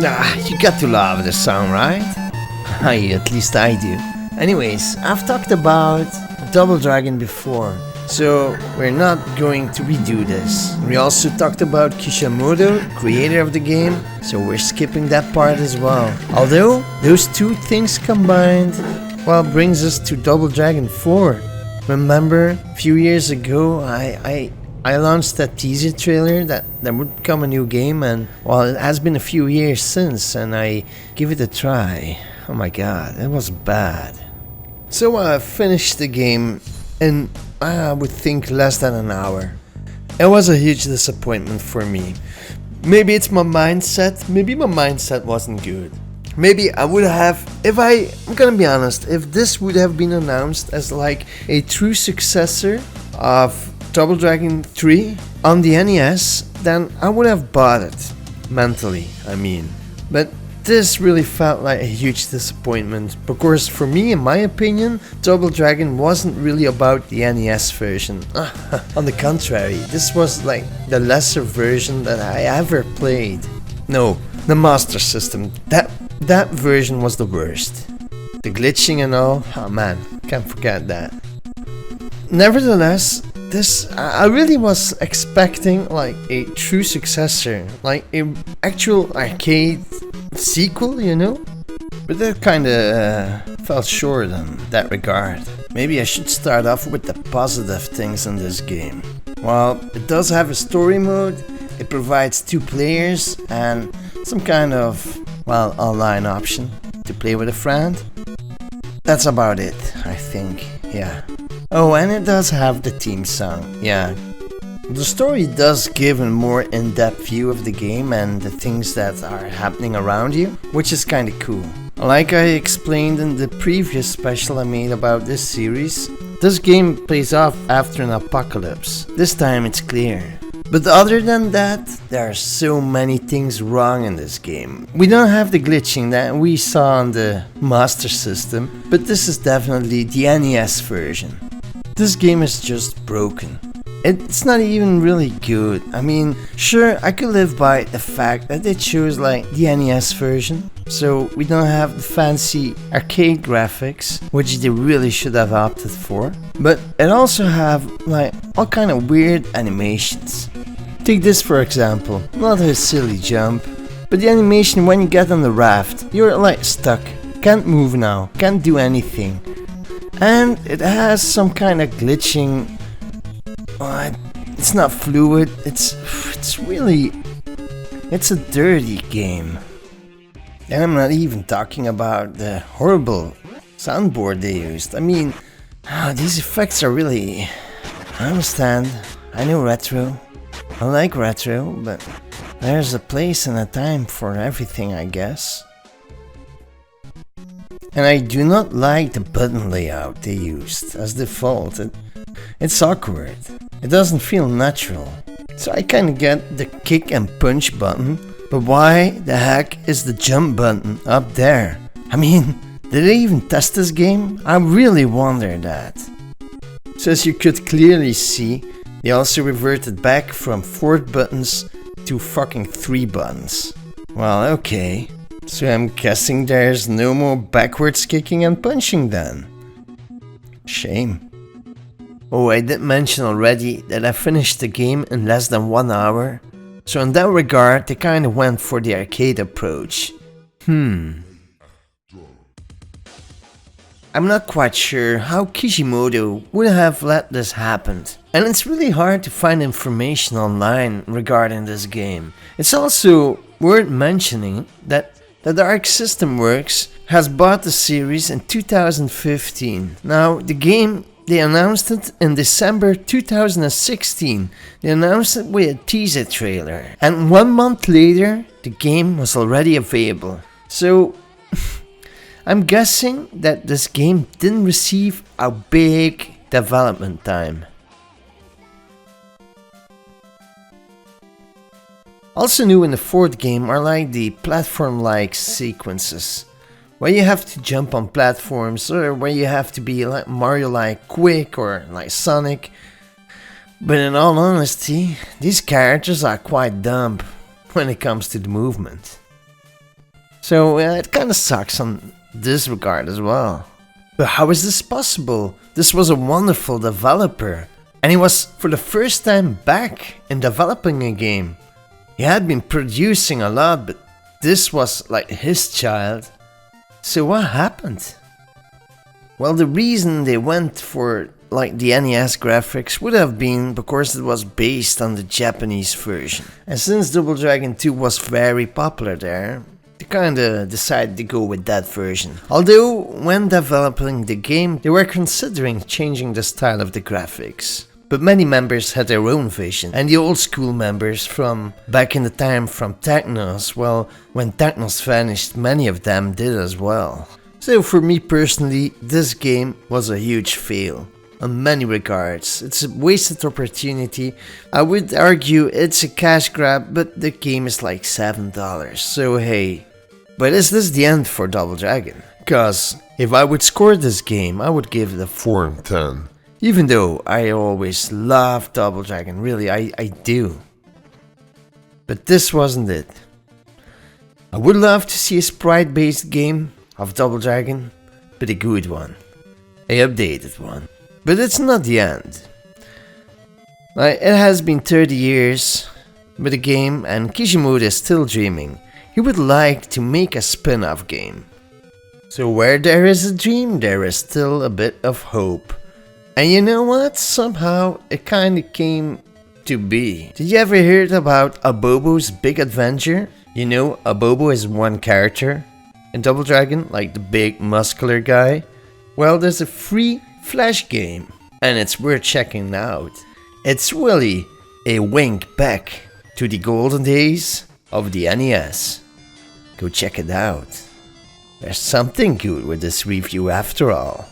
You got to love this song, right? At least I do. Anyways, I've talked about Double Dragon before, so we're not going to redo this. We also talked about Kishimoto, creator of the game, so we're skipping that part as well. Although, those two things combined, well, brings us to Double Dragon 4. Remember, a few years ago, I launched that teaser trailer that there would come a new game, and well, it has been a few years since, and I give it a try. Oh my god, it was bad. So I finished the game in, I would think, less than an hour. It was a huge disappointment for me. Maybe it's my mindset, maybe my mindset wasn't good. Maybe I would have, I'm gonna be honest, if this would have been announced as like a true successor of Double Dragon 3 on the NES, then I would have bought it. Mentally, I mean. But this really felt like a huge disappointment, because for me, in my opinion, Double Dragon wasn't really about the NES version. On the contrary, this was like the lesser version that I ever played. No, the Master System. That version was the worst. The glitching and all, oh man, can't forget that. Nevertheless, I really was expecting like a true successor, like a actual arcade sequel, you know? But that kinda fell short in that regard. Maybe I should start off with the positive things in this game. Well, it does have a story mode, it provides 2 players and some kind of, well, online option to play with a friend. That's about it, I think, yeah. Oh, and it does have the theme song, yeah. The story does give a more in-depth view of the game and the things that are happening around you, which is kinda cool. Like I explained in the previous special I made about this series, this game plays off after an apocalypse. This time it's clear. But other than that, there are so many things wrong in this game. We don't have the glitching that we saw on the Master System, but this is definitely the NES version. This game is just broken. It's not even really good. I mean, sure, I could live by the fact that they chose like the NES version, so we don't have the fancy arcade graphics, which they really should have opted for. But it also have like all kind of weird animations. Take this for example, not a silly jump, but the animation when you get on the raft, you're like stuck, can't move now, can't do anything. And it has some kind of glitching. It's not fluid. It's a dirty game. And I'm not even talking about the horrible soundboard they used. I mean, these effects are really. I understand. I know retro. I like retro, but there's a place and a time for everything, I guess. And I do not like the button layout they used as default. It's awkward. It doesn't feel natural. So I kinda get the kick and punch button, but why the heck is the jump button up there? I mean, did they even test this game? I really wonder that. So as you could clearly see, they also reverted back from 4 buttons to fucking 3 buttons. Well, okay. So I'm guessing there's no more backwards kicking and punching then. Shame. Oh, I did mention already that I finished the game in less than 1 hour. So in that regard, they kinda went for the arcade approach. I'm not quite sure how Kishimoto would have let this happen. And it's really hard to find information online regarding this game. It's also worth mentioning that the Arc System Works has bought the series in 2015. Now, the game, they announced it in December 2016. They announced it with a teaser trailer. And 1 month later, the game was already available. So, I'm guessing that this game didn't receive a big development time. Also new in the 4th game are like the platform-like sequences, where you have to jump on platforms or where you have to be like Mario-like quick or like Sonic. But in all honesty, these characters are quite dumb when it comes to the movement. So it kinda sucks on this regard as well. But how is this possible? This was a wonderful developer, and he was for the first time back in developing a game. He had been producing a lot, but this was like his child. So what happened? Well, the reason they went for like the NES graphics would have been because it was based on the Japanese version. And since Double Dragon 2 was very popular there, they kinda decided to go with that version. Although, when developing the game, they were considering changing the style of the graphics. But many members had their own vision, and the old school members from back in the time from Technos, well, when Technos vanished, many of them did as well. So for me personally, this game was a huge fail. In many regards, it's a wasted opportunity. I would argue it's a cash grab, but the game is like $7, so hey. But is this the end for Double Dragon? Cause if I would score this game, I would give it a 4 and 10. Even though I always love Double Dragon, really, I do. But this wasn't it. I would love to see a sprite-based game of Double Dragon, but a good one. A updated one. But it's not the end. It has been 30 years with the game, and Kishimoto is still dreaming. He would like to make a spin-off game. So where there is a dream, there is still a bit of hope. And you know what? Somehow it kinda came to be. Did you ever hear about Abobo's Big Adventure? You know, Abobo is one character in Double Dragon, like the big muscular guy. Well, there's a free Flash game, and it's worth checking out. It's really a wink back to the golden days of the NES. Go check it out. There's something good with this review after all.